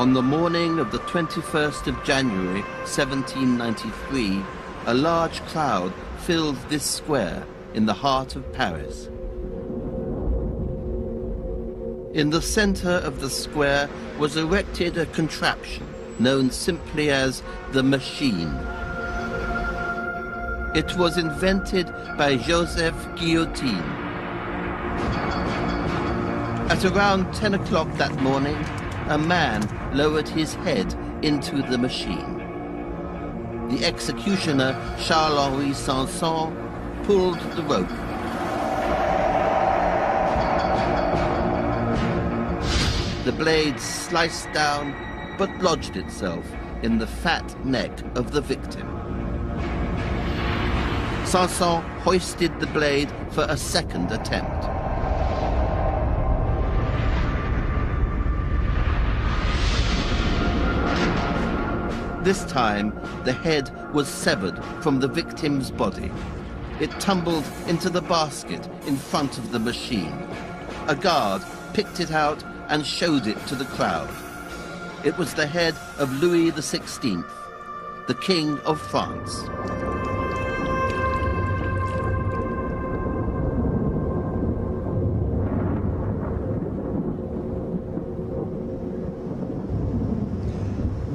On the morning of the 21st of January, 1793, a large crowd filled this square in the heart of Paris. In the center of the square was erected a contraption known simply as the machine. It was invented by Joseph Guillotine. At around 10 o'clock that morning, a man lowered his head into the machine. The executioner, Charles-Henri Sanson, pulled the rope. The blade sliced down, but lodged itself in the fat neck of the victim. Sanson hoisted the blade for a second attempt. This time, the head was severed from the victim's body. It tumbled into the basket in front of the machine. A guard picked it out and showed it to the crowd. It was the head of Louis XVI, the King of France.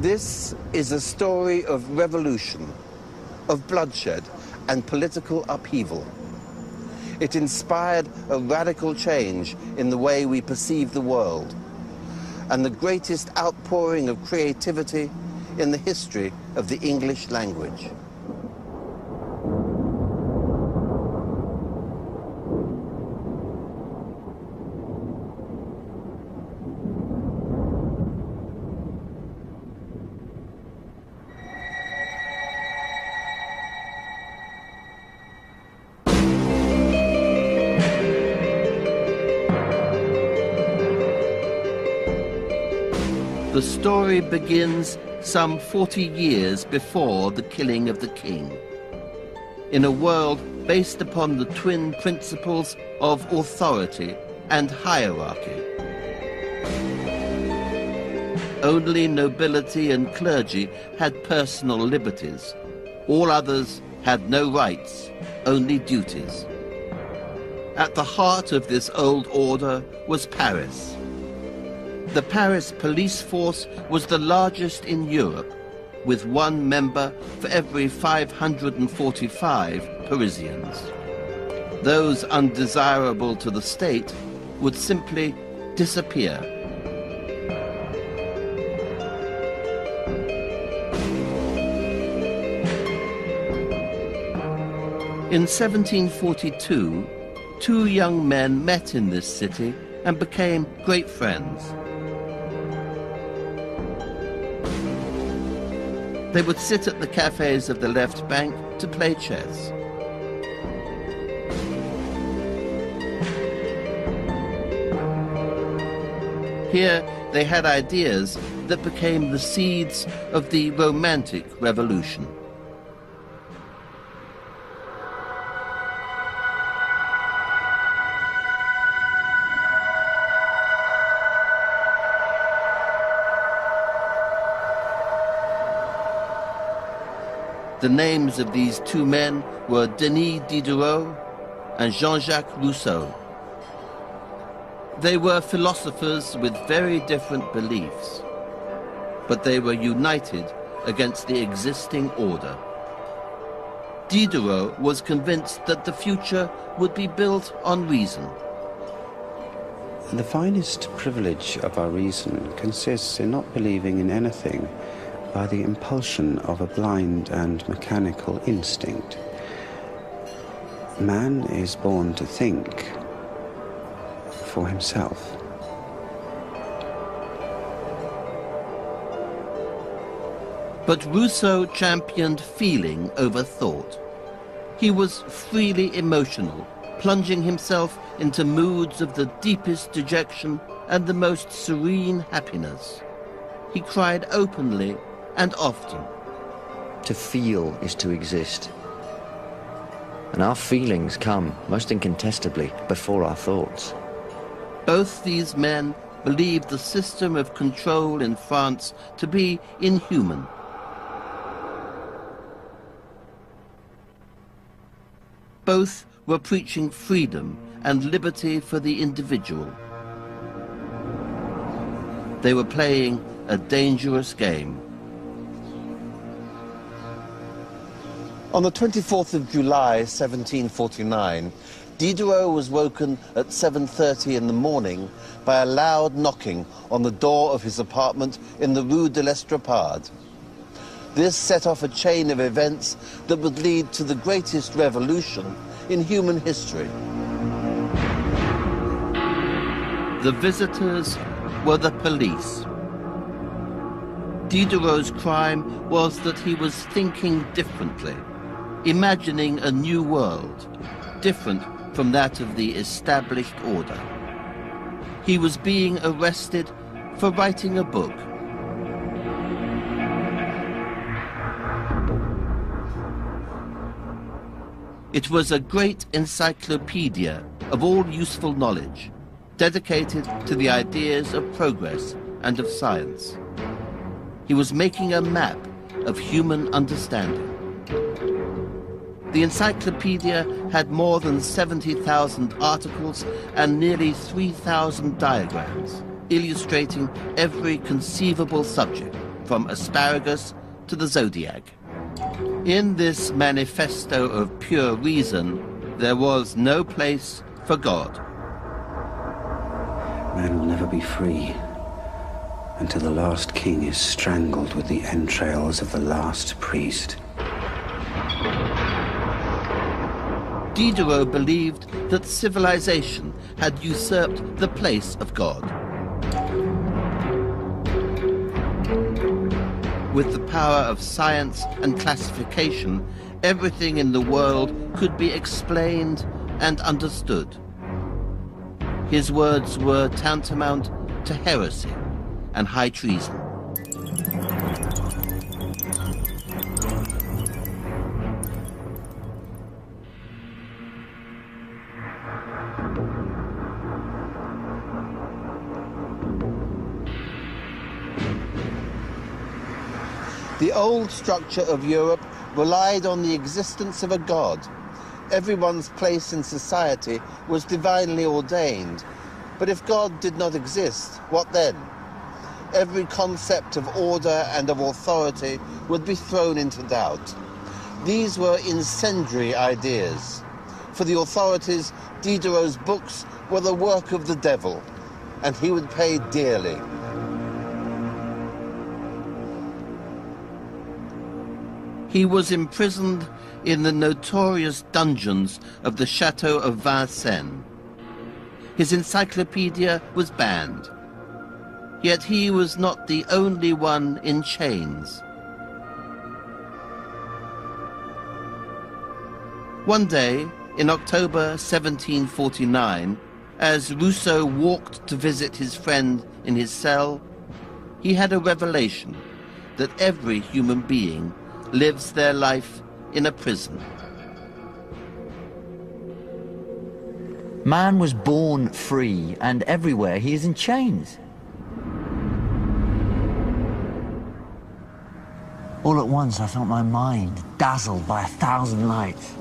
This is a story of revolution, of bloodshed and political upheaval. It inspired a radical change in the way we perceive the world, and the greatest outpouring of creativity in the history of the English language. The story begins some 40 years before the killing of the king, in a world based upon the twin principles of authority and hierarchy. Only nobility and clergy had personal liberties. All others had no rights, only duties. At the heart of this old order was Paris. The Paris police force was the largest in Europe, with one member for every 545 Parisians. Those undesirable to the state would simply disappear. In 1742, two young men met in this city and became great friends. They would sit at the cafes of the left bank to play chess. Here they had ideas that became the seeds of the Romantic Revolution. The names of these two men were Denis Diderot and Jean-Jacques Rousseau. They were philosophers with very different beliefs, but they were united against the existing order. Diderot was convinced that the future would be built on reason. The finest privilege of our reason consists in not believing in anything by the impulsion of a blind and mechanical instinct. Man is born to think for himself. But Rousseau championed feeling over thought. He was freely emotional, plunging himself into moods of the deepest dejection and the most serene happiness. He cried openly and often. To feel is to exist. And our feelings come, most incontestably, before our thoughts. Both these men believed the system of control in France to be inhuman. Both were preaching freedom and liberty for the individual. They were playing a dangerous game. On the 24th of July, 1749, Diderot was woken at 7:30 in the morning by a loud knocking on the door of his apartment in the Rue de l'Estrapade. This set off a chain of events that would lead to the greatest revolution in human history. The visitors were the police. Diderot's crime was that he was thinking differently, imagining a new world, different from that of the established order. He was being arrested for writing a book. It was a great encyclopedia of all useful knowledge, dedicated to the ideas of progress and of science. He was making a map of human understanding. The encyclopedia had more than 70,000 articles and nearly 3,000 diagrams, illustrating every conceivable subject, from asparagus to the zodiac. In this manifesto of pure reason, there was no place for God. Man will never be free until the last king is strangled with the entrails of the last priest. Diderot believed that civilization had usurped the place of God. With the power of science and classification, everything in the world could be explained and understood. His words were tantamount to heresy and high treason. The old structure of Europe relied on the existence of a god. Everyone's place in society was divinely ordained. But if God did not exist, what then? Every concept of order and of authority would be thrown into doubt. These were incendiary ideas. For the authorities, Diderot's books were the work of the devil, and he would pay dearly. He was imprisoned in the notorious dungeons of the Chateau of Vincennes. His encyclopedia was banned. Yet he was not the only one in chains. One day, in October 1749, as Rousseau walked to visit his friend in his cell, he had a revelation that every human being lives their life in a prison. Man was born free, and everywhere he is in chains. All at once I felt my mind dazzled by 1,000 lights.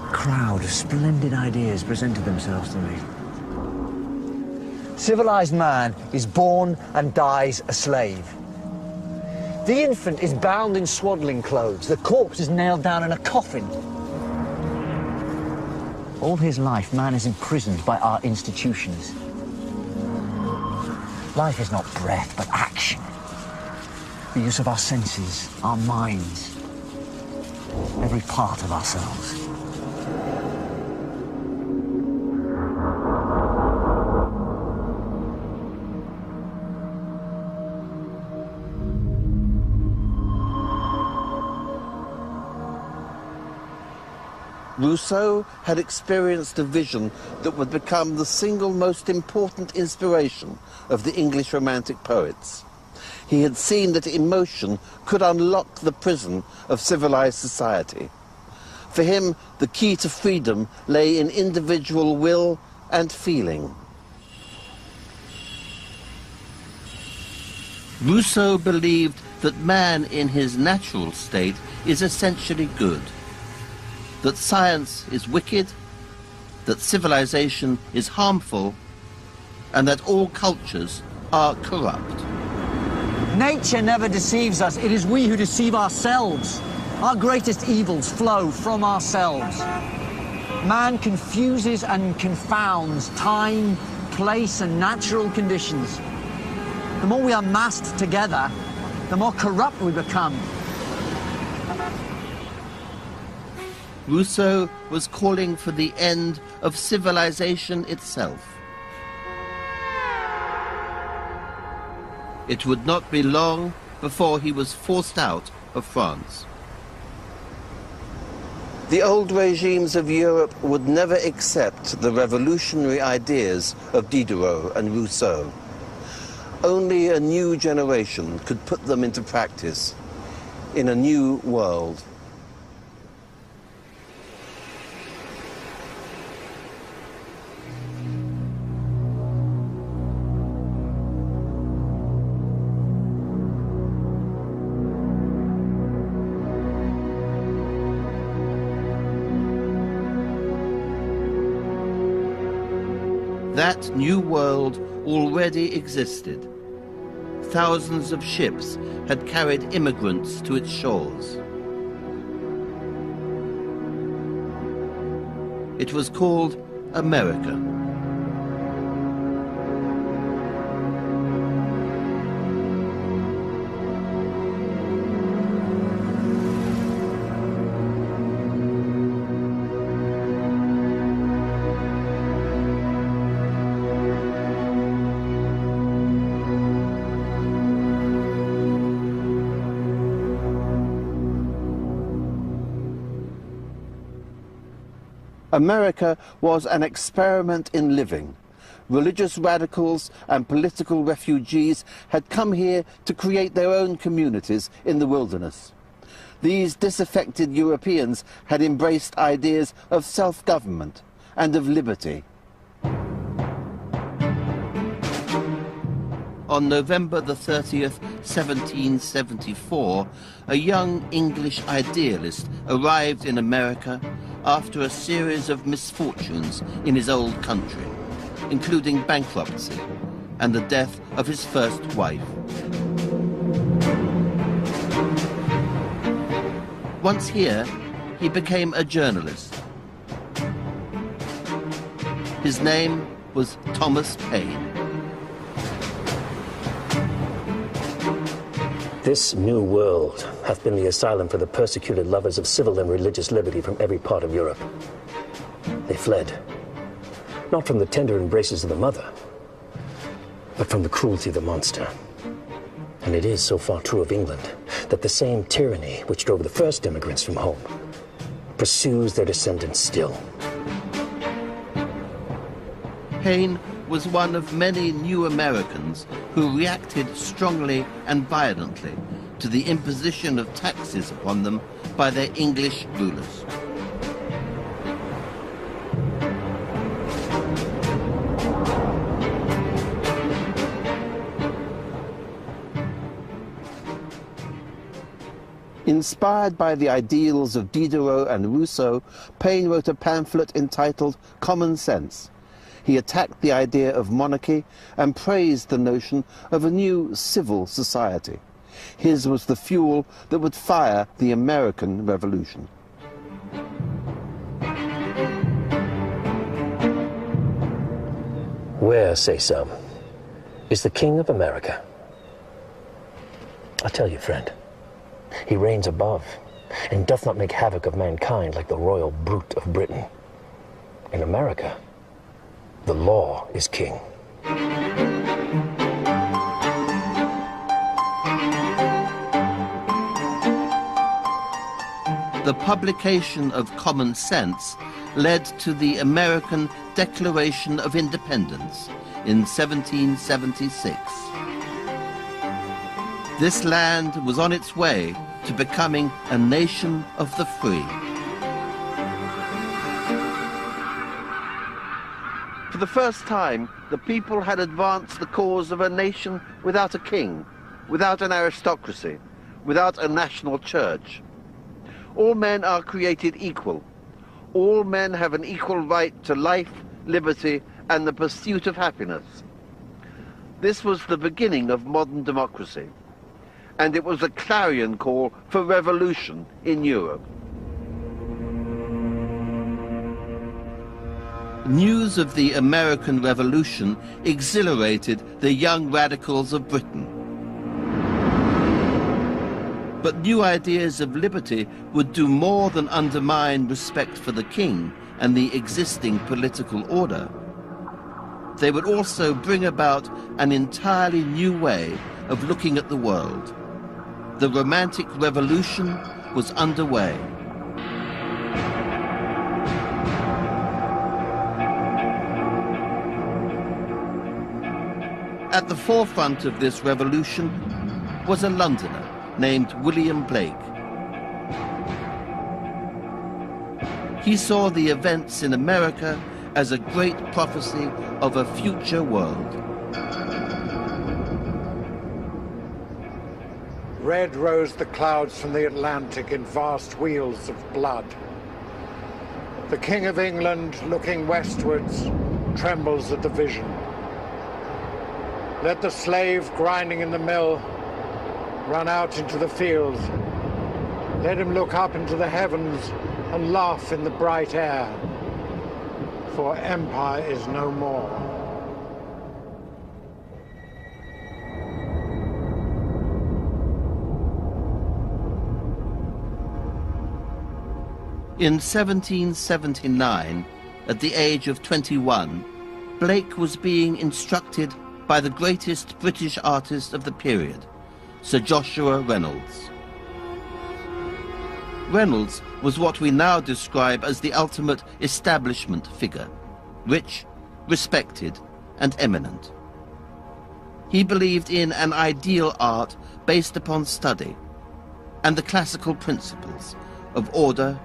A crowd of splendid ideas presented themselves to me. Civilized man is born and dies a slave. The infant is bound in swaddling clothes. The corpse is nailed down in a coffin. All his life, man is imprisoned by our institutions. Life is not breath, but action. The use of our senses, our minds, every part of ourselves. Rousseau had experienced a vision that would become the single most important inspiration of the English Romantic poets. He had seen that emotion could unlock the prison of civilized society. For him, the key to freedom lay in individual will and feeling. Rousseau believed that man in his natural state is essentially good, that science is wicked, that civilization is harmful, and that all cultures are corrupt. Nature never deceives us. It is we who deceive ourselves. Our greatest evils flow from ourselves. Man confuses and confounds time, place, and natural conditions. The more we are massed together, the more corrupt we become. Rousseau was calling for the end of civilization itself. It would not be long before he was forced out of France. The old regimes of Europe would never accept the revolutionary ideas of Diderot and Rousseau. Only a new generation could put them into practice in a new world. That new world already existed. Thousands of ships had carried immigrants to its shores. It was called America. America was an experiment in living. Religious radicals and political refugees had come here to create their own communities in the wilderness. These disaffected Europeans had embraced ideas of self-government and of liberty. On November the 30th, 1774, a young English idealist arrived in America after a series of misfortunes in his old country, including bankruptcy and the death of his first wife. Once here, he became a journalist. His name was Thomas Paine. This new world hath been the asylum for the persecuted lovers of civil and religious liberty from every part of Europe. They fled, not from the tender embraces of the mother, but from the cruelty of the monster. And it is so far true of England that the same tyranny which drove the first immigrants from home pursues their descendants still. Paine was one of many new Americans who reacted strongly and violently to the imposition of taxes upon them by their English rulers. Inspired by the ideals of Diderot and Rousseau, Paine wrote a pamphlet entitled Common Sense. He attacked the idea of monarchy and praised the notion of a new civil society. His was the fuel that would fire the American Revolution. Where, say some, is the King of America? I tell you, friend, he reigns above and doth not make havoc of mankind like the royal brute of Britain. In America, the law is king. The publication of Common Sense led to the American Declaration of Independence in 1776. This land was on its way to becoming a nation of the free. For the first time, the people had advanced the cause of a nation without a king, without an aristocracy, without a national church. All men are created equal. All men have an equal right to life, liberty, and the pursuit of happiness. This was the beginning of modern democracy, and it was a clarion call for revolution in Europe. News of the American Revolution exhilarated the young radicals of Britain. But new ideas of liberty would do more than undermine respect for the king and the existing political order. They would also bring about an entirely new way of looking at the world. The Romantic Revolution was underway. At the forefront of this revolution was a Londoner named William Blake. He saw the events in America as a great prophecy of a future world. Red rose the clouds from the Atlantic in vast wheels of blood. The King of England, looking westwards, trembles at the vision. Let the slave grinding in the mill run out into the fields. Let him look up into the heavens and laugh in the bright air, for empire is no more. In 1779, at the age of 21, Blake was being instructed by the greatest British artist of the period, Sir Joshua Reynolds. Reynolds was what we now describe as the ultimate establishment figure, rich, respected, and eminent. He believed in an ideal art based upon study and the classical principles of order,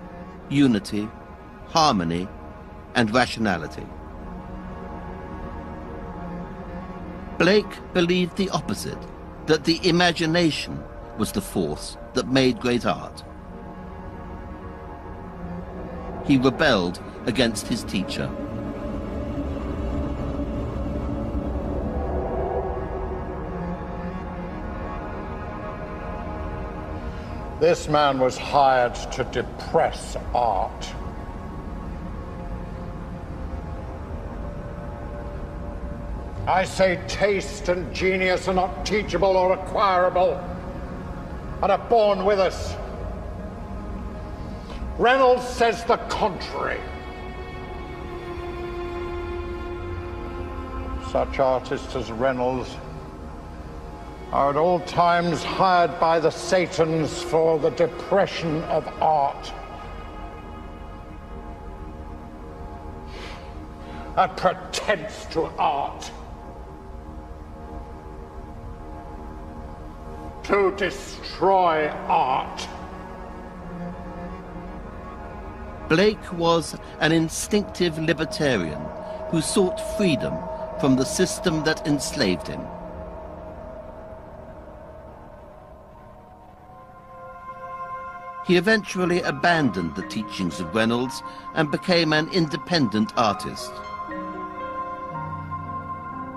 unity, harmony, and rationality. Blake believed the opposite, that the imagination was the force that made great art. He rebelled against his teacher. This man was hired to depress art. I say taste and genius are not teachable or acquirable, and are born with us. Reynolds says the contrary. Such artists as Reynolds are at all times hired by the Satans for the depression of art. A pretense to art. To destroy art. Blake was an instinctive libertarian who sought freedom from the system that enslaved him. He eventually abandoned the teachings of Reynolds and became an independent artist.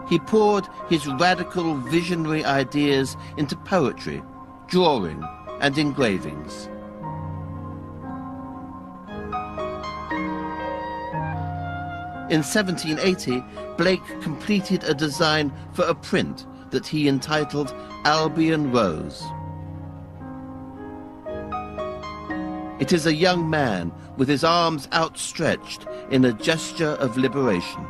He poured his radical visionary ideas into poetry, drawing, and engravings. In 1780, Blake completed a design for a print that he entitled Albion Rose. It is a young man with his arms outstretched in a gesture of liberation.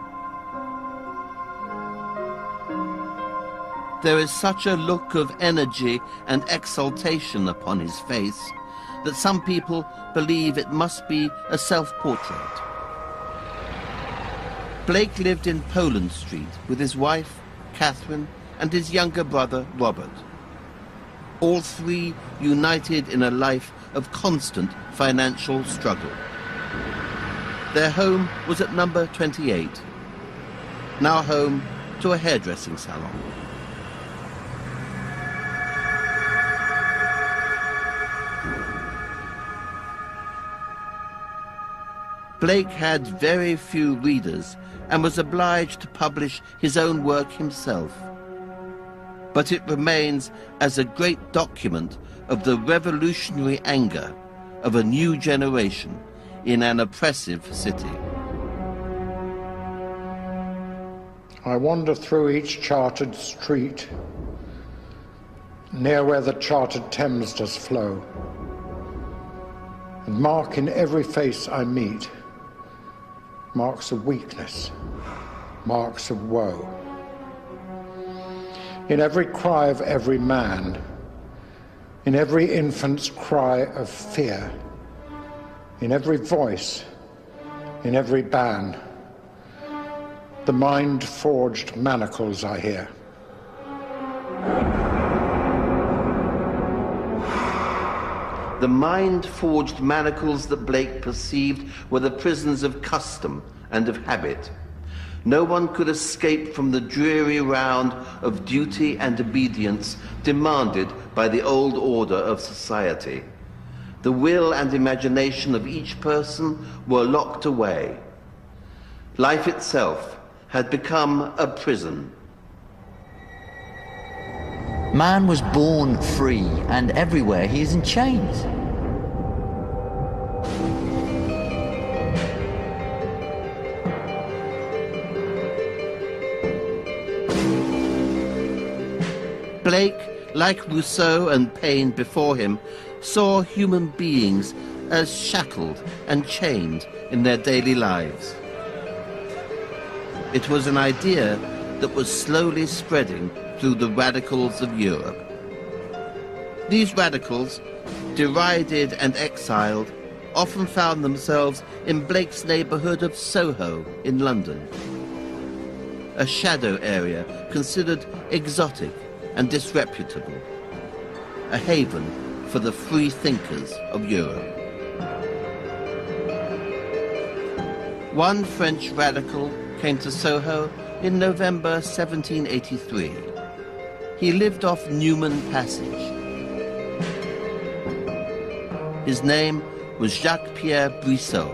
There is such a look of energy and exaltation upon his face that some people believe it must be a self-portrait. Blake lived in Poland Street with his wife, Catherine, and his younger brother, Robert. All three united in a life of constant financial struggle. Their home was at number 28, now home to a hairdressing salon. Blake had very few readers and was obliged to publish his own work himself. But it remains as a great document of the revolutionary anger of a new generation in an oppressive city. I wander through each chartered street, near where the chartered Thames does flow, and mark in every face I meet marks of weakness, marks of woe. In every cry of every man, in every infant's cry of fear, in every voice, in every band, the mind-forged manacles I hear. The mind-forged manacles that Blake perceived were the prisons of custom and of habit. No one could escape from the dreary round of duty and obedience demanded by the old order of society. The will and imagination of each person were locked away. Life itself had become a prison. Man was born free, and everywhere he is in chains. Blake, like Rousseau and Paine before him, saw human beings as shackled and chained in their daily lives. It was an idea that was slowly spreading through the radicals of Europe. These radicals, derided and exiled, often found themselves in Blake's neighbourhood of Soho in London, a shadow area considered exotic and disreputable, a haven for the free thinkers of Europe. One French radical came to Soho in November 1783. He lived off Newman Passage. His name was Jacques-Pierre Brissot.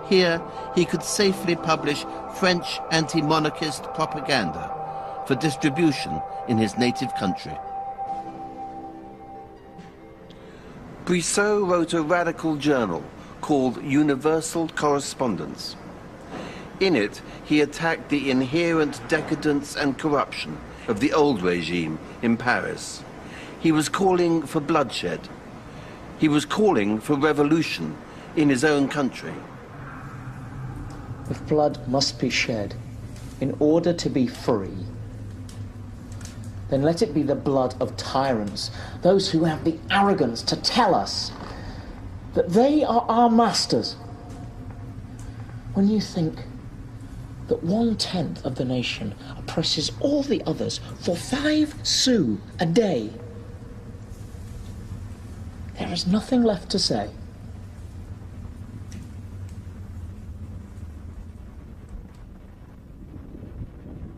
Here, he could safely publish French anti-monarchist propaganda for distribution in his native country. Brissot wrote a radical journal called Universal Correspondence. In it, he attacked the inherent decadence and corruption of the old regime in Paris. He was calling for bloodshed. He was calling for revolution in his own country. If blood must be shed in order to be free, then let it be the blood of tyrants, those who have the arrogance to tell us that they are our masters. When you think that 1/10 of the nation oppresses all the others for 5 sous a day, there is nothing left to say.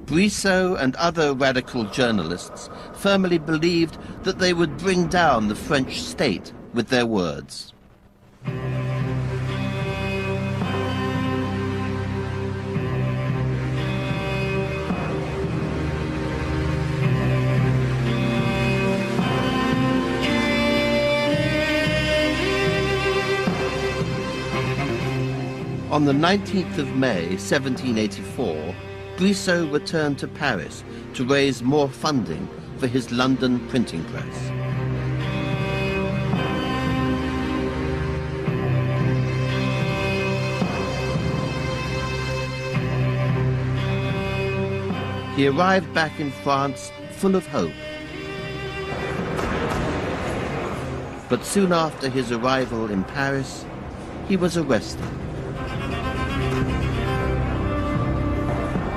Brissot and other radical journalists firmly believed that they would bring down the French state with their words. On the 19th of May, 1784, Brissot returned to Paris to raise more funding for his London printing press. He arrived back in France full of hope. But soon after his arrival in Paris, he was arrested.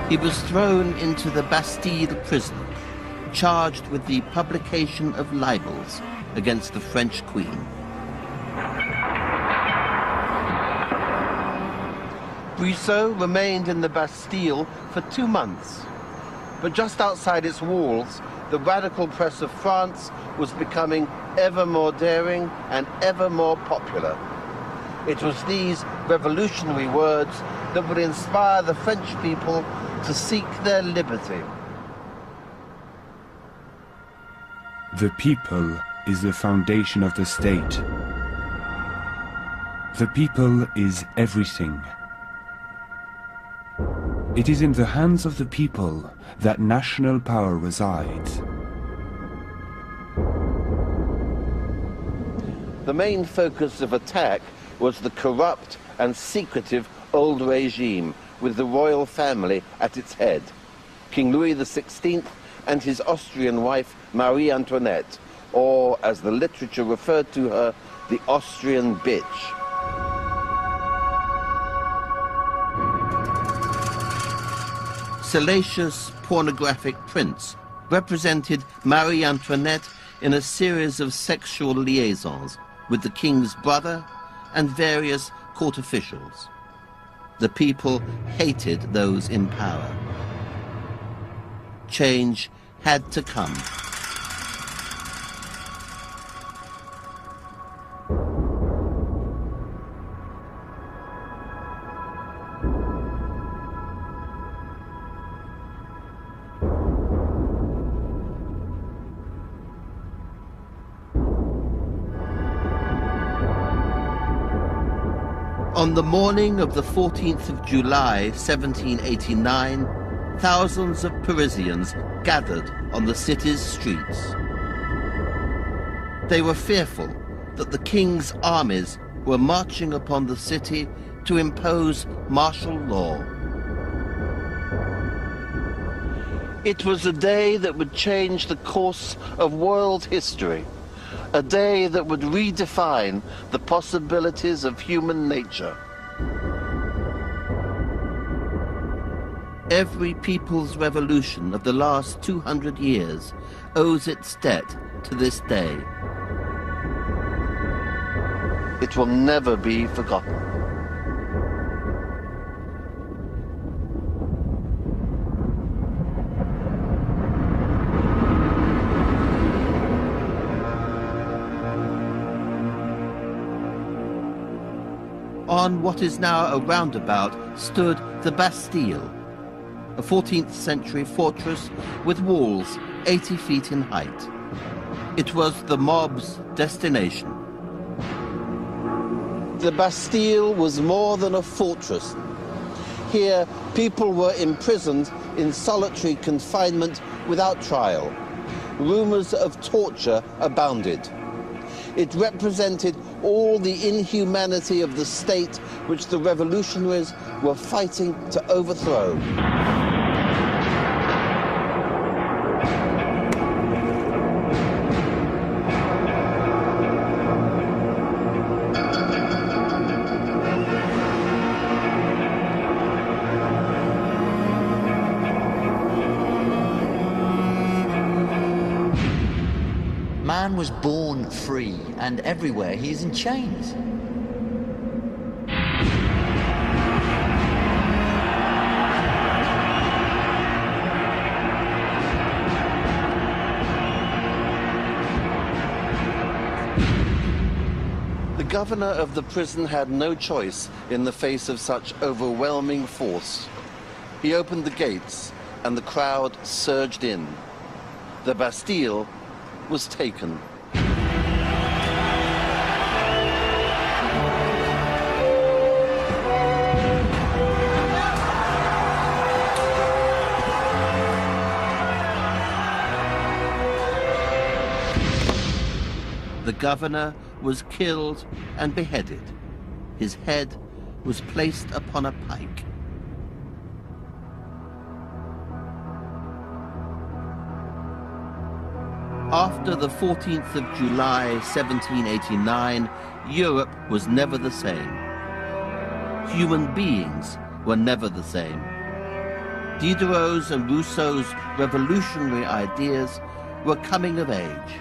He was thrown into the Bastille prison, charged with the publication of libels against the French Queen. Brissot remained in the Bastille for 2 months, but just outside its walls, the radical press of France was becoming ever more daring and ever more popular. It was these revolutionary words that would inspire the French people to seek their liberty. The people is the foundation of the state. The people is everything. It is in the hands of the people that national power resides. The main focus of attack was the corrupt and secretive old regime with the royal family at its head, King Louis XVI and his Austrian wife Marie Antoinette, or as the literature referred to her, the Austrian bitch. Salacious pornographic prints represented Marie Antoinette in a series of sexual liaisons with the king's brother and various court officials. The people hated those in power. Change had to come. On the morning of the 14th of July, 1789, thousands of Parisians gathered on the city's streets. They were fearful that the king's armies were marching upon the city to impose martial law. It was a day that would change the course of world history, a day that would redefine the possibilities of human nature. Every people's revolution of the last 200 years owes its debt to this day. It will never be forgotten. On what is now a roundabout stood the Bastille, a 14th century fortress with walls 80 feet in height. It was the mob's destination. The Bastille was more than a fortress. Here, people were imprisoned in solitary confinement without trial. Rumors of torture abounded. It represented all the inhumanity of the state which the revolutionaries were fighting to overthrow. Man was born free, and everywhere he is in chains. The governor of the prison had no choice in the face of such overwhelming force. He opened the gates, and the crowd surged in. The Bastille was taken. The governor was killed and beheaded. His head was placed upon a pike. After the 14th of July, 1789, Europe was never the same. Human beings were never the same. Diderot's and Rousseau's revolutionary ideas were coming of age.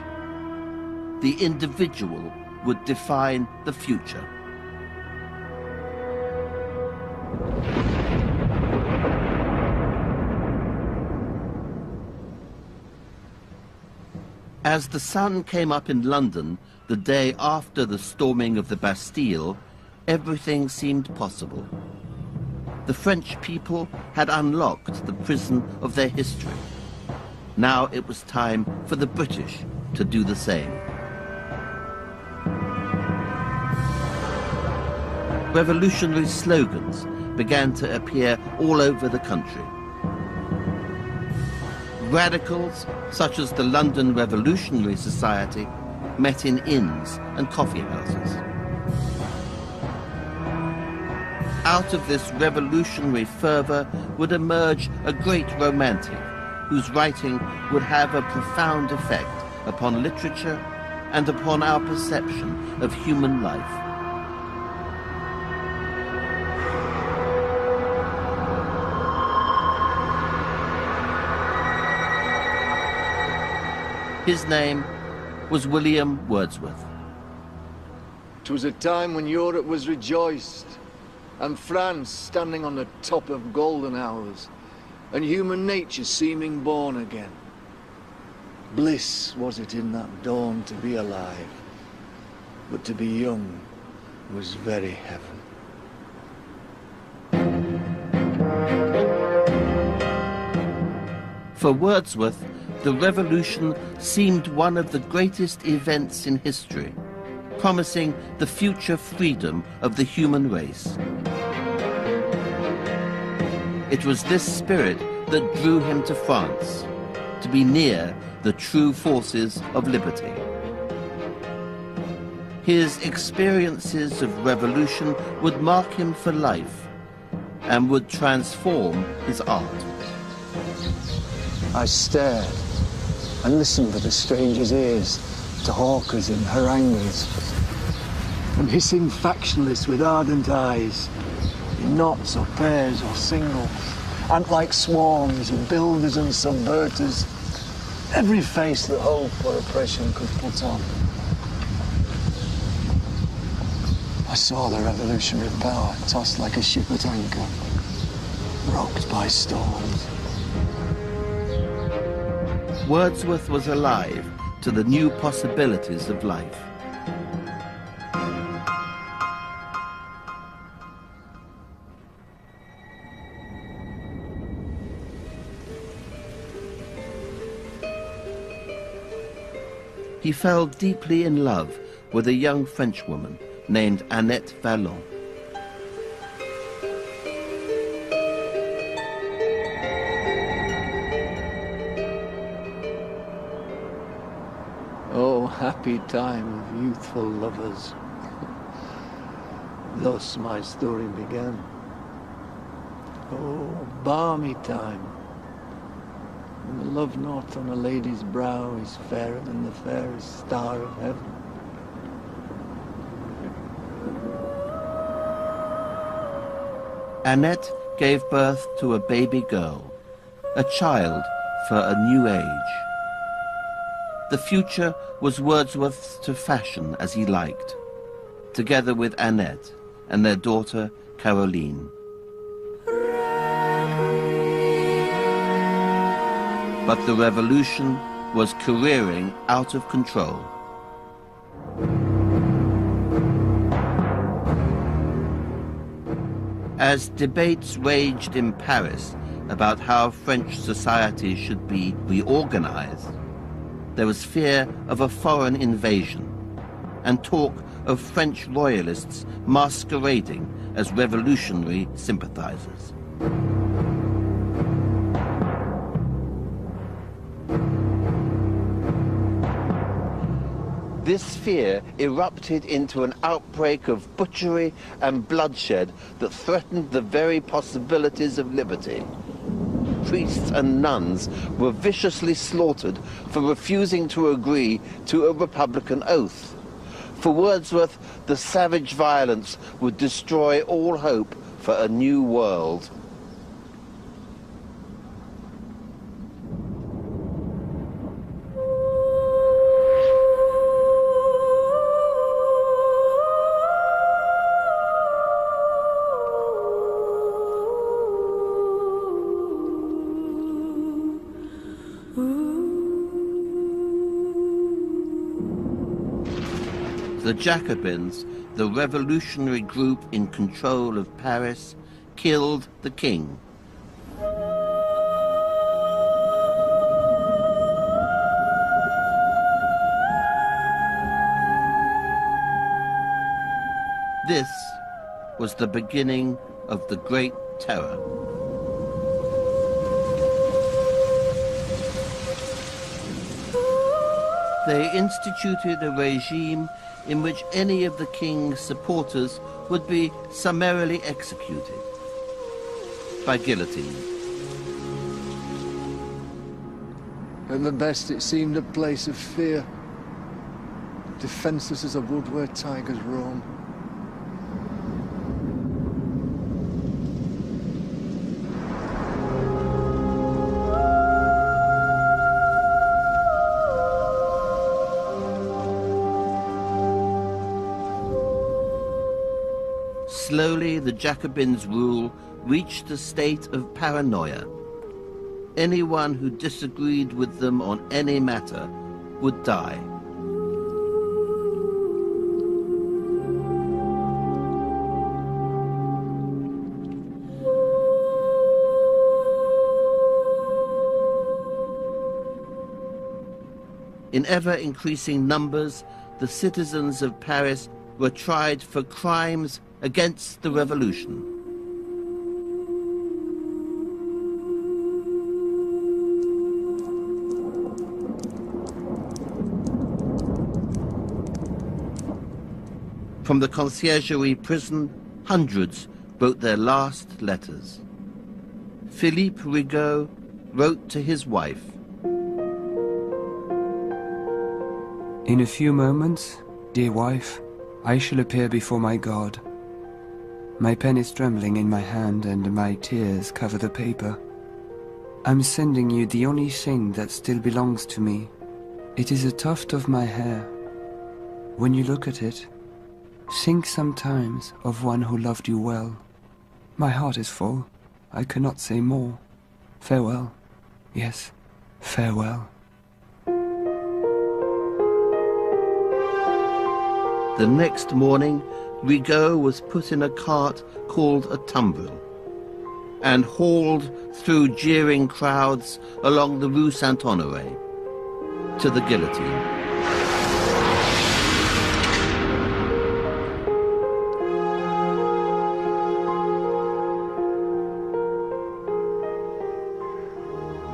The individual would define the future. As the sun came up in London the day after the storming of the Bastille, everything seemed possible. The French people had unlocked the prison of their history. Now it was time for the British to do the same. Revolutionary slogans began to appear all over the country. Radicals, such as the London Revolutionary Society, met in inns and coffee houses. Out of this revolutionary fervour would emerge a great romantic whose writing would have a profound effect upon literature and upon our perception of human life. His name was William Wordsworth. 'Twas a time when Europe was rejoiced, and France standing on the top of golden hours, and human nature seeming born again. Bliss was it in that dawn to be alive, but to be young was very heaven. For Wordsworth, the revolution seemed one of the greatest events in history, promising the future freedom of the human race. It was this spirit that drew him to France, to be near the true forces of liberty. His experiences of revolution would mark him for life and would transform his art. I stared and listened for the stranger's ears, to hawkers and haranguers, and hissing factionalists with ardent eyes, in knots or pairs or single, ant-like swarms of builders and subverters, every face that hope or oppression could put on. I saw the revolutionary power tossed like a ship at anchor, rocked by storms. Wordsworth was alive to the new possibilities of life. He fell deeply in love with a young Frenchwoman named Annette Vallon. Oh, happy time of youthful lovers. Thus my story began. Oh, balmy time, when the love knot on a lady's brow is fairer than the fairest star of heaven. Annette gave birth to a baby girl, a child for a new age. The future was Wordsworth's to fashion as he liked, together with Annette and their daughter Caroline. But the revolution was careering out of control. As debates raged in Paris about how French society should be reorganized, there was fear of a foreign invasion and talk of French royalists masquerading as revolutionary sympathizers. This fear erupted into an outbreak of butchery and bloodshed that threatened the very possibilities of liberty. Priests and nuns were viciously slaughtered for refusing to agree to a republican oath. For Wordsworth, the savage violence would destroy all hope for a new world. The Jacobins, the revolutionary group in control of Paris, killed the king. This was the beginning of the Great Terror. They instituted a regime in which any of the king's supporters would be summarily executed by guillotine. At the best, it seemed a place of fear, defenseless as a wood where tigers roam. Slowly, the Jacobins' rule reached a state of paranoia. Anyone who disagreed with them on any matter would die. In ever-increasing numbers, the citizens of Paris were tried for crimes against the revolution. From the Conciergerie prison, hundreds wrote their last letters. Philippe Rigaud wrote to his wife. In a few moments, dear wife, I shall appear before my God. My pen is trembling in my hand and my tears cover the paper. I'm sending you the only thing that still belongs to me. It is a tuft of my hair. When you look at it, think sometimes of one who loved you well. My heart is full. I cannot say more. Farewell. Yes, farewell. The next morning, Rigaud was put in a cart called a tumbril and hauled through jeering crowds along the Rue Saint-Honoré to the guillotine.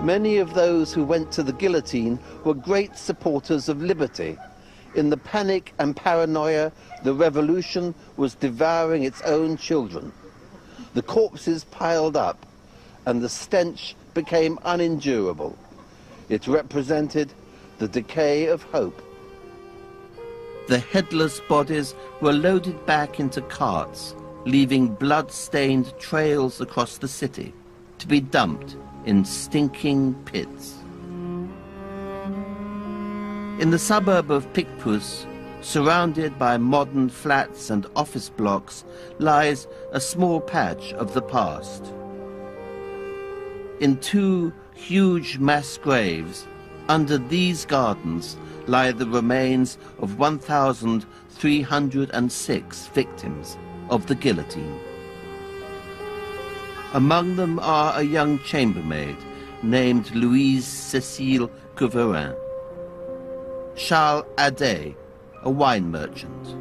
Many of those who went to the guillotine were great supporters of liberty. In the panic and paranoia, the revolution was devouring its own children. The corpses piled up, and the stench became unendurable. It represented the decay of hope. The headless bodies were loaded back into carts, leaving blood-stained trails across the city, to be dumped in stinking pits. In the suburb of Picpus, surrounded by modern flats and office blocks, lies a small patch of the past. In two huge mass graves, under these gardens, lie the remains of 1,306 victims of the guillotine. Among them are a young chambermaid named Louise Cécile Couverin, Charles Adet, a wine merchant,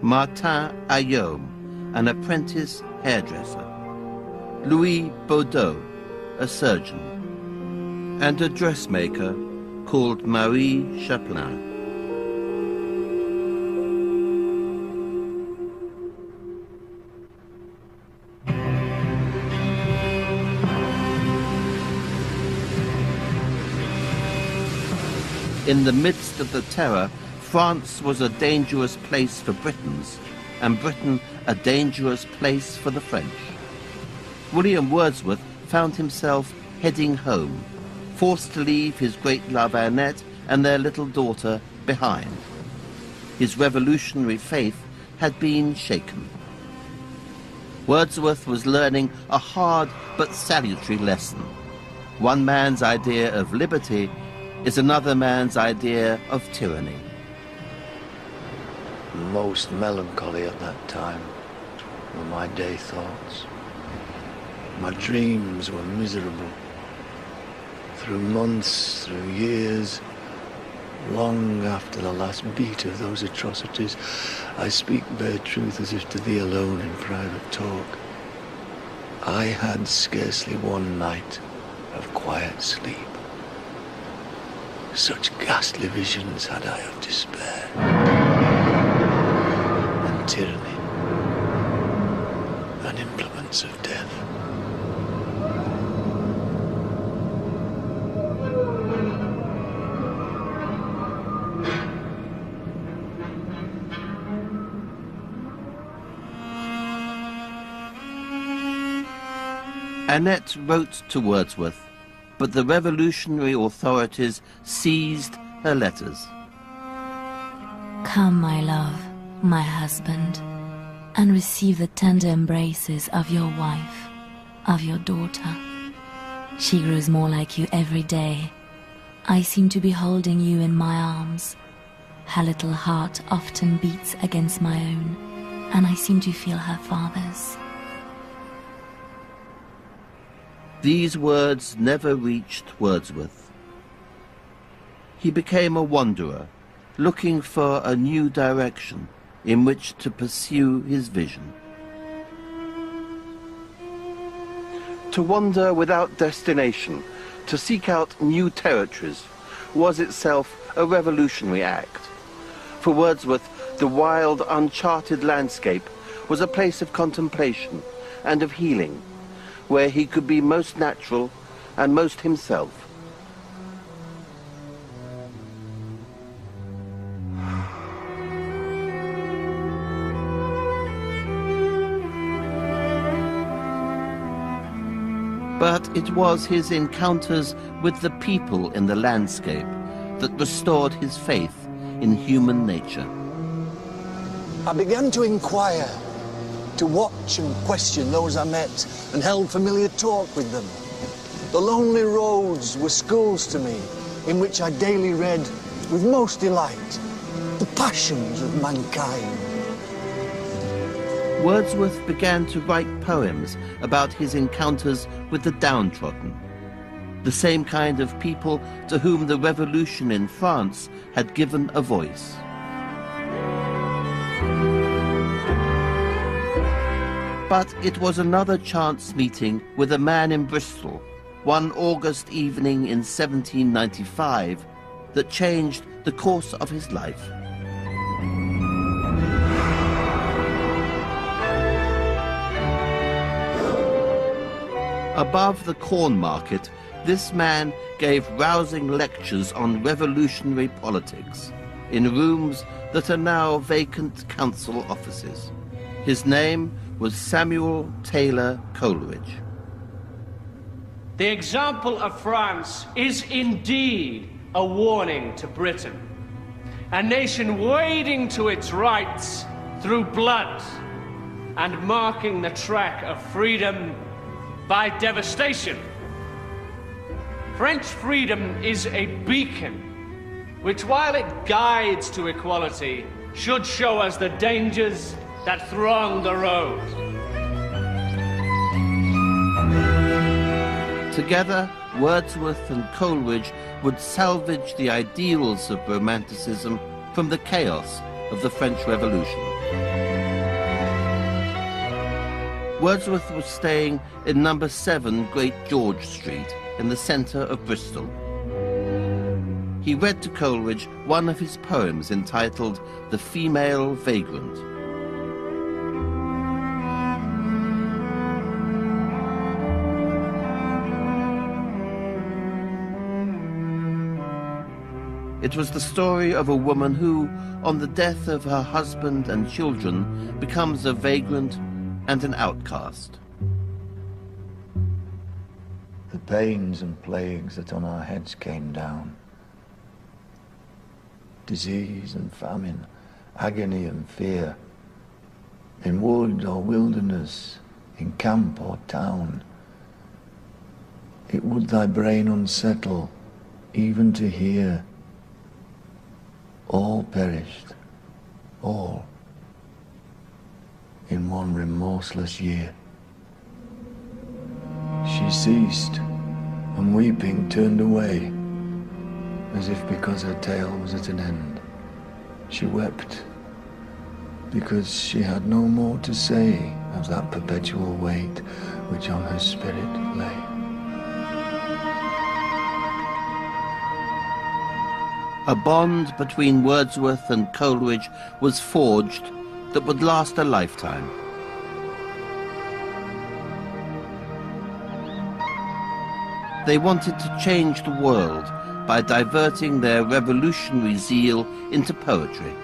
Martin Ayome, an apprentice hairdresser, Louis Baudot, a surgeon, and a dressmaker called Marie Chaplin. In the midst of the terror, France was a dangerous place for Britons, and Britain a dangerous place for the French. William Wordsworth found himself heading home, forced to leave his great love Annette and their little daughter behind. His revolutionary faith had been shaken. Wordsworth was learning a hard but salutary lesson. One man's idea of liberty is another man's idea of tyranny. Most melancholy at that time were my day thoughts. My dreams were miserable. Through months, through years, long after the last beat of those atrocities, I speak bare truth as if to thee alone in private talk. I had scarcely one night of quiet sleep. Such ghastly visions had I of despair and tyranny and implements of death. Annette wrote to Wordsworth, but the revolutionary authorities seized her letters. Come, my love, my husband, and receive the tender embraces of your wife, of your daughter. She grows more like you every day. I seem to be holding you in my arms. Her little heart often beats against my own, and I seem to feel her father's. These words never reached Wordsworth. He became a wanderer, looking for a new direction in which to pursue his vision. To wander without destination, to seek out new territories, was itself a revolutionary act. For Wordsworth, the wild, uncharted landscape was a place of contemplation and of healing, where he could be most natural and most himself. But it was his encounters with the people in the landscape that restored his faith in human nature. I began to inquire, to watch and question those I met, and held familiar talk with them. The lonely roads were schools to me, in which I daily read with most delight the passions of mankind. Wordsworth began to write poems about his encounters with the downtrodden, the same kind of people to whom the revolution in France had given a voice. But it was another chance meeting with a man in Bristol, one August evening in 1795, that changed the course of his life. Above the Corn Market, this man gave rousing lectures on revolutionary politics in rooms that are now vacant council offices. His name was Samuel Taylor Coleridge. The example of France is indeed a warning to Britain, a nation wading to its rights through blood and marking the track of freedom by devastation. French freedom is a beacon which, while it guides to equality, should show us the dangers that throng the road. Together, Wordsworth and Coleridge would salvage the ideals of Romanticism from the chaos of the French Revolution. Wordsworth was staying in number 7 Great George Street in the centre of Bristol. He read to Coleridge one of his poems entitled The Female Vagrant. It was the story of a woman who, on the death of her husband and children, becomes a vagrant and an outcast. The pains and plagues that on our heads came down, disease and famine, agony and fear, in wood or wilderness, in camp or town, it would thy brain unsettle, even to hear. All perished, all in one remorseless year. She ceased, and weeping turned away, as if because her tale was at an end. She wept because she had no more to say of that perpetual weight which on her spirit lay. A bond between Wordsworth and Coleridge was forged that would last a lifetime. They wanted to change the world by diverting their revolutionary zeal into poetry.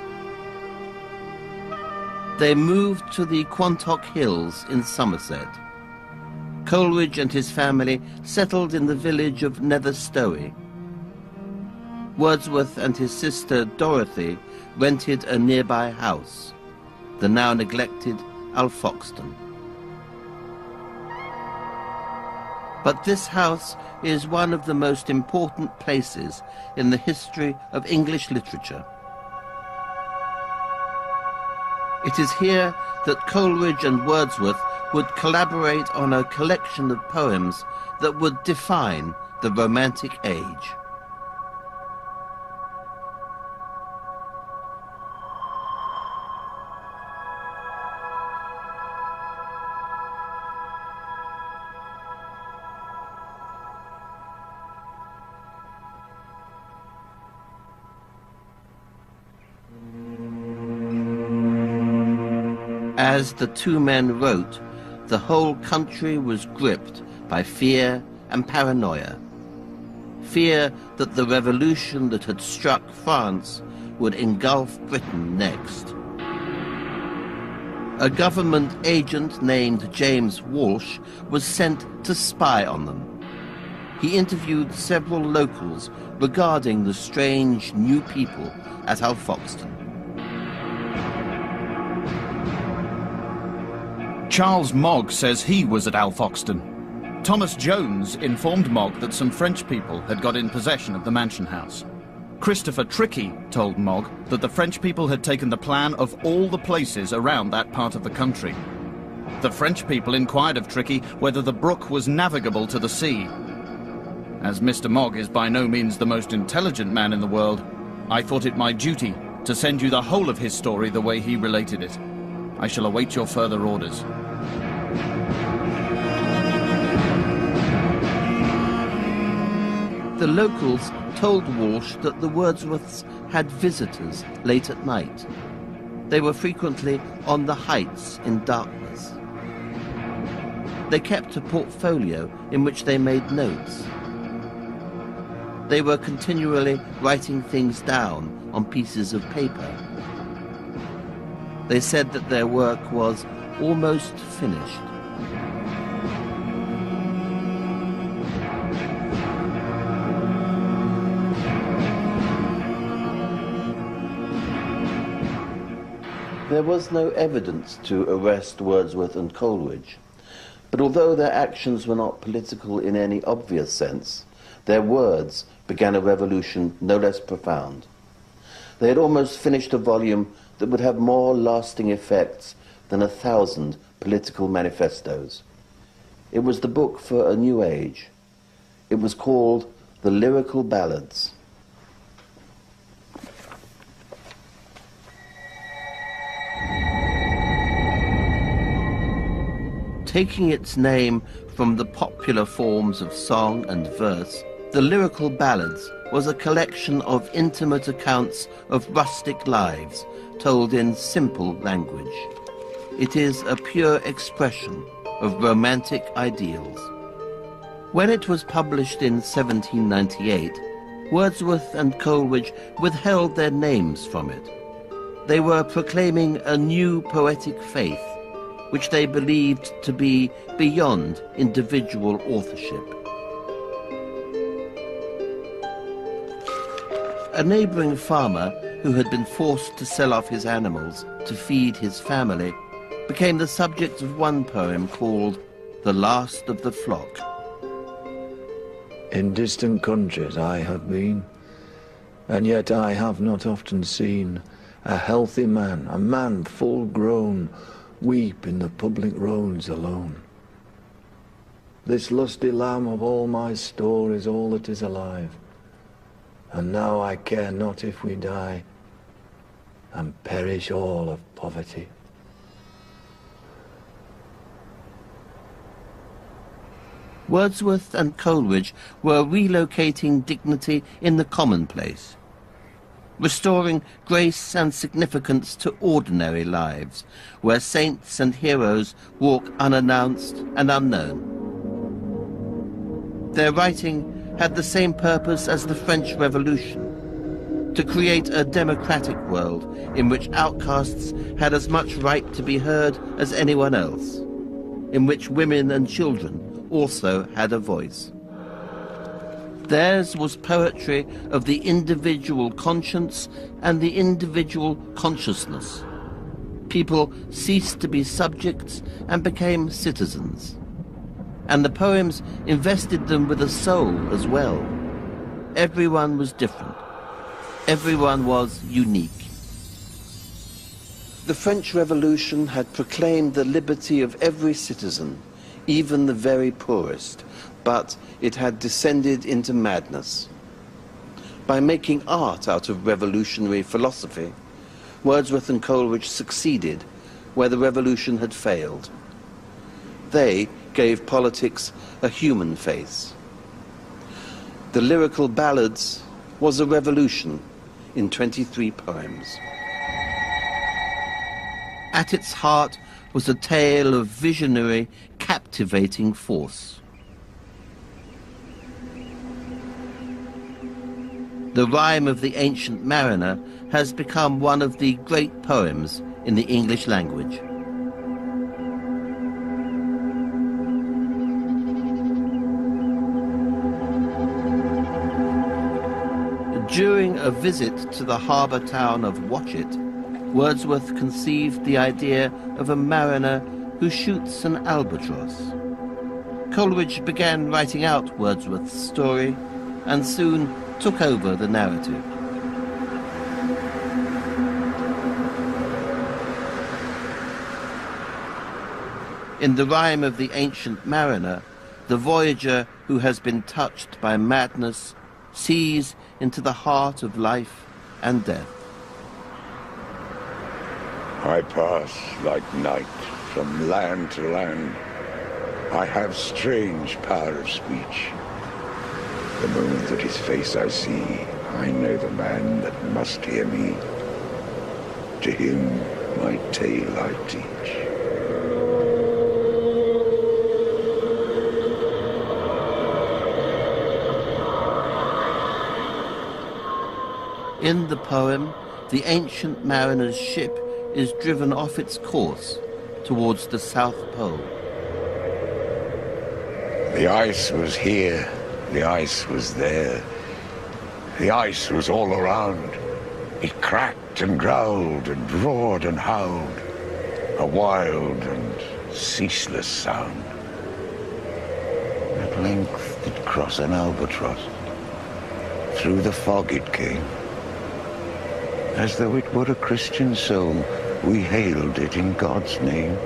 They moved to the Quantock Hills in Somerset. Coleridge and his family settled in the village of Nether Stowey. Wordsworth and his sister Dorothy rented a nearby house, the now neglected Alfoxden. But this house is one of the most important places in the history of English literature. It is here that Coleridge and Wordsworth would collaborate on a collection of poems that would define the Romantic Age. As the two men wrote, the whole country was gripped by fear and paranoia. Fear that the revolution that had struck France would engulf Britain next. A government agent named James Walsh was sent to spy on them. He interviewed several locals regarding the strange new people at Alfoxden. Charles Mogg says he was at Alfoxden. Thomas Jones informed Mogg that some French people had got in possession of the mansion house. Christopher Trickey told Mogg that the French people had taken the plan of all the places around that part of the country. The French people inquired of Trickey whether the brook was navigable to the sea. As Mr. Mogg is by no means the most intelligent man in the world, I thought it my duty to send you the whole of his story the way he related it. I shall await your further orders. The locals told Walsh that the Wordsworths had visitors late at night. They were frequently on the heights in darkness. They kept a portfolio in which they made notes. They were continually writing things down on pieces of paper. They said that their work was almost finished. There was no evidence to arrest Wordsworth and Coleridge, but although their actions were not political in any obvious sense, their words began a revolution no less profound. They had almost finished a volume that would have more lasting effects than 1,000 political manifestos. It was the book for a new age. It was called The Lyrical Ballads. Taking its name from the popular forms of song and verse, the Lyrical Ballads was a collection of intimate accounts of rustic lives told in simple language. It is a pure expression of romantic ideals. When it was published in 1798, Wordsworth and Coleridge withheld their names from it. They were proclaiming a new poetic faith, which they believed to be beyond individual authorship. A neighboring farmer who had been forced to sell off his animals to feed his family became the subject of one poem called The Last of the Flock. In distant countries I have been, and yet I have not often seen A healthy man, a man full grown, weep in the public roads alone. This lusty lamb of all my store is all that is alive. And now I care not if we die and perish all of poverty. Wordsworth and Coleridge were relocating dignity in the commonplace, restoring grace and significance to ordinary lives, where saints and heroes walk unannounced and unknown. Their writing had the same purpose as the French Revolution, to create a democratic world in which outcasts had as much right to be heard as anyone else, in which women and children also had a voice. Theirs was poetry of the individual conscience and the individual consciousness. People ceased to be subjects and became citizens. And the poems invested them with a soul as well. Everyone was different. Everyone was unique. The French Revolution had proclaimed the liberty of every citizen, even the very poorest, but it had descended into madness. By making art out of revolutionary philosophy, Wordsworth and Coleridge succeeded where the revolution had failed. They gave politics a human face. The Lyrical Ballads was a revolution in 23 poems. At its heart was a tale of visionary, captivating force. The Rime of the Ancient Mariner has become one of the great poems in the English language. During a visit to the harbour town of Watchet, Wordsworth conceived the idea of a mariner who shoots an albatross. Coleridge began writing out Wordsworth's story and soon took over the narrative. In the Rime of the Ancient Mariner, the voyager who has been touched by madness sees into the heart of life and death. I pass like night from land to land. I have strange power of speech. The moment that his face I see, I know the man that must hear me. To him my tale I teach. In the poem, the ancient mariner's ship is driven off its course towards the South Pole. The ice was here, the ice was there. The ice was all around. It cracked and growled and roared and howled. A wild and ceaseless sound. At length it crossed an albatross. Through the fog it came. As though it were a Christian soul, we hailed it in God's name.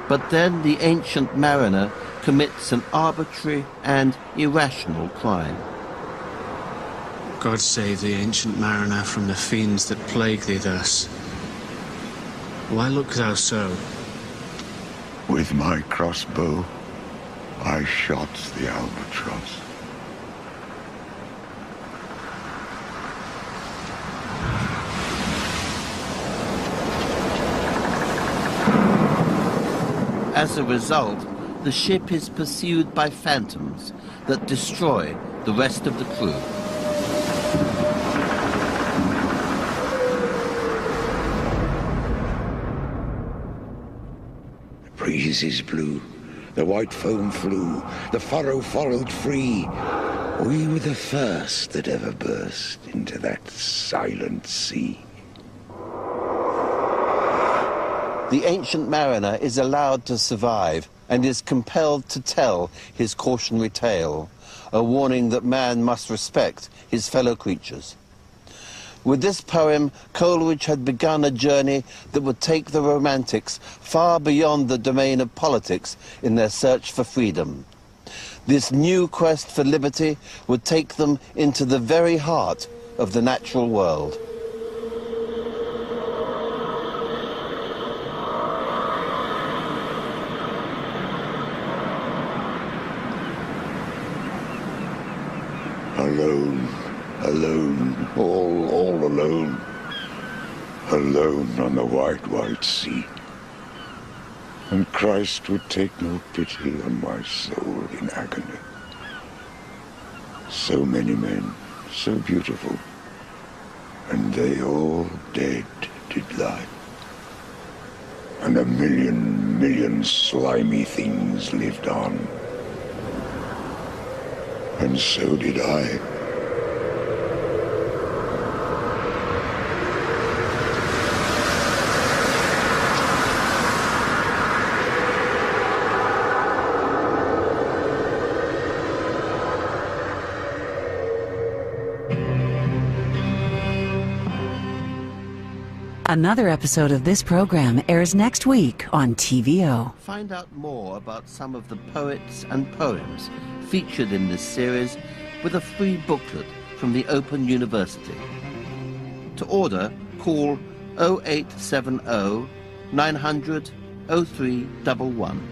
But then the ancient mariner commits an arbitrary and irrational crime. God save the ancient mariner from the fiends that plague thee thus. Why look thou so? With my crossbow, I shot the albatross. As a result, the ship is pursued by phantoms that destroy the rest of the crew. The breezes blew, the white foam flew, the furrow followed free. We were the first that ever burst into that silent sea. The ancient mariner is allowed to survive and is compelled to tell his cautionary tale, a warning that man must respect his fellow creatures. With this poem, Coleridge had begun a journey that would take the Romantics far beyond the domain of politics in their search for freedom. This new quest for liberty would take them into the very heart of the natural world. Alone, alone, all alone. Alone on the wide, wide sea. And Christ would take no pity on my soul in agony. So many men, so beautiful, and they all dead did lie. And a million slimy things lived on. And so did I. Another episode of this program airs next week on TVO. Find out more about some of the poets and poems featured in this series with a free booklet from the Open University. To order, call 0870 900 0311.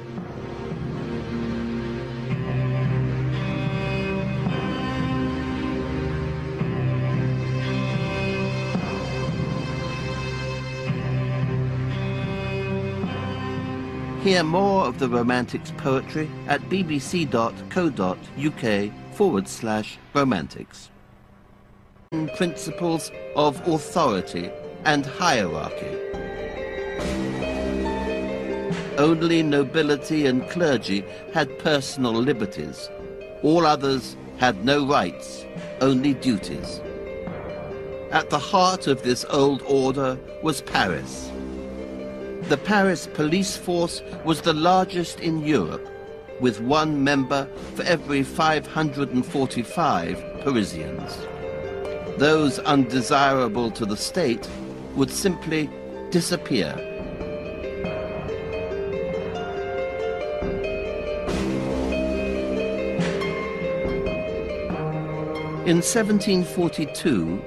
Hear more of the Romantics poetry at bbc.co.uk/romantics. Principles of authority and hierarchy. Only nobility and clergy had personal liberties. All others had no rights, only duties. At the heart of this old order was Paris. The Paris police force was the largest in Europe, with one member for every 545 Parisians. Those undesirable to the state would simply disappear. In 1742,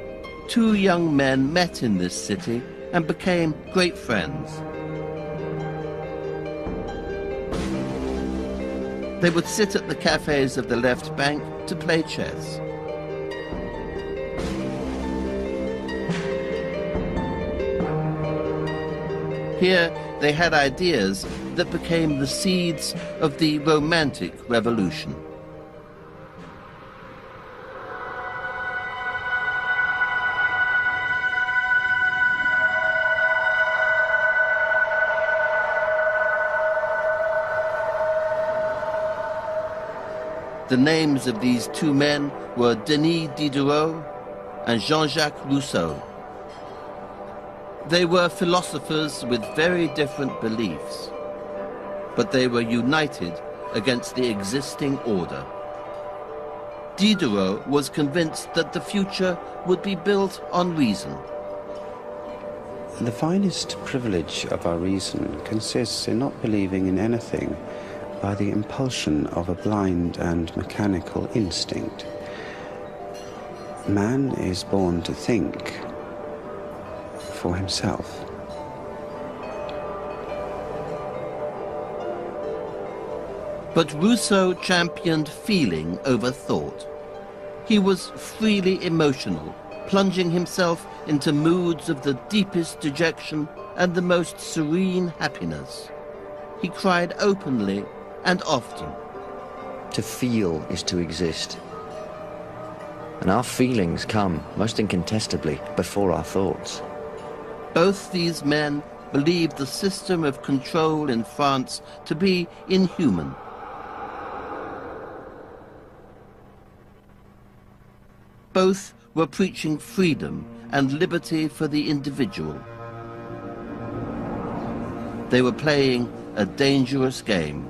two young men met in this city and became great friends. They would sit at the cafes of the left bank to play chess. Here they had ideas that became the seeds of the Romantic Revolution. The names of these two men were Denis Diderot and Jean-Jacques Rousseau. They were philosophers with very different beliefs, but they were united against the existing order. Diderot was convinced that the future would be built on reason. The finest privilege of our reason consists in not believing in anything by the impulsion of a blind and mechanical instinct. Man is born to think for himself. But Rousseau championed feeling over thought. He was freely emotional, plunging himself into moods of the deepest dejection and the most serene happiness. He cried openly and often. To feel is to exist. And our feelings come, most incontestably, before our thoughts. Both these men believed the system of control in France to be inhuman. Both were preaching freedom and liberty for the individual. They were playing a dangerous game.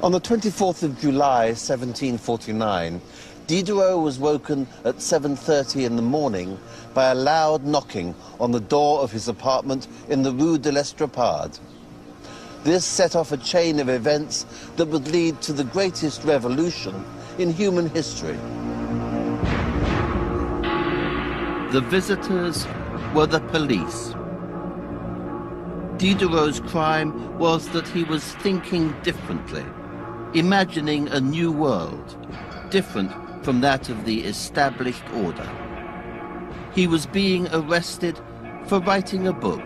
On the 24th of July, 1749, Diderot was woken at 7:30 in the morning by a loud knocking on the door of his apartment in the Rue de l'Estrapade. This set off a chain of events that would lead to the greatest revolution in human history. The visitors were the police. Diderot's crime was that he was thinking differently, imagining a new world, different from that of the established order. He was being arrested for writing a book.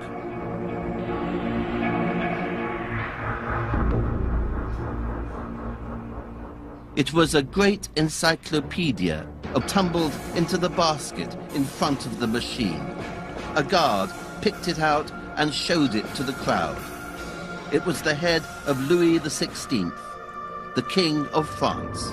It was a great encyclopedia, tumbled into the basket in front of the machine. A guard picked it out and showed it to the crowd. It was the head of Louis XVI, the King of France.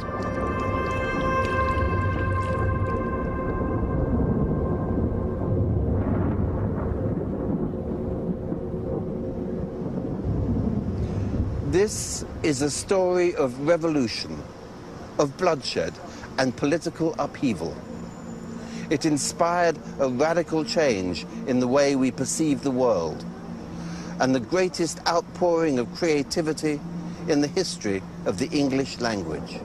This is a story of revolution, of bloodshed and political upheaval. It inspired a radical change in the way we perceive the world, and the greatest outpouring of creativity in the history of the English language.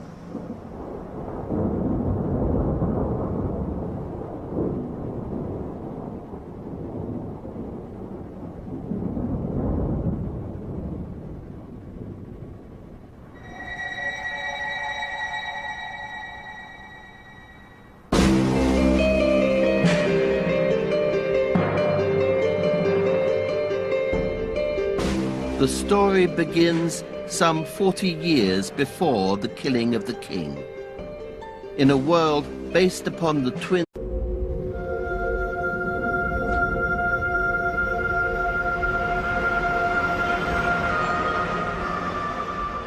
The story begins some 40 years before the killing of the king, in a world based upon the twin.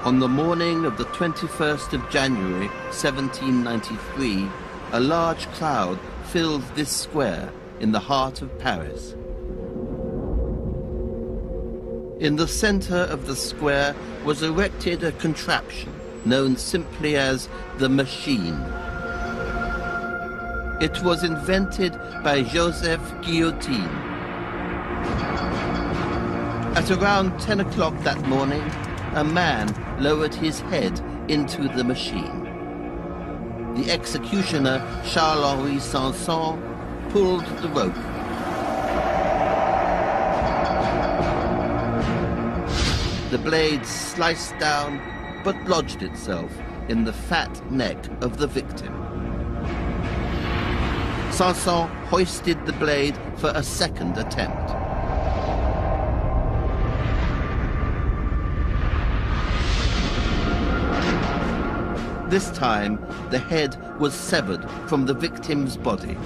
On the morning of the 21st of January, 1793, a large crowd filled this square in the heart of Paris. In the center of the square was erected a contraption known simply as the machine. It was invented by Joseph Guillotine. At around 10 o'clock that morning, a man lowered his head into the machine. The executioner, Charles-Henri Sanson, pulled the rope. The blade sliced down, but lodged itself in the fat neck of the victim. Sanson hoisted the blade for a second attempt. This time, the head was severed from the victim's body.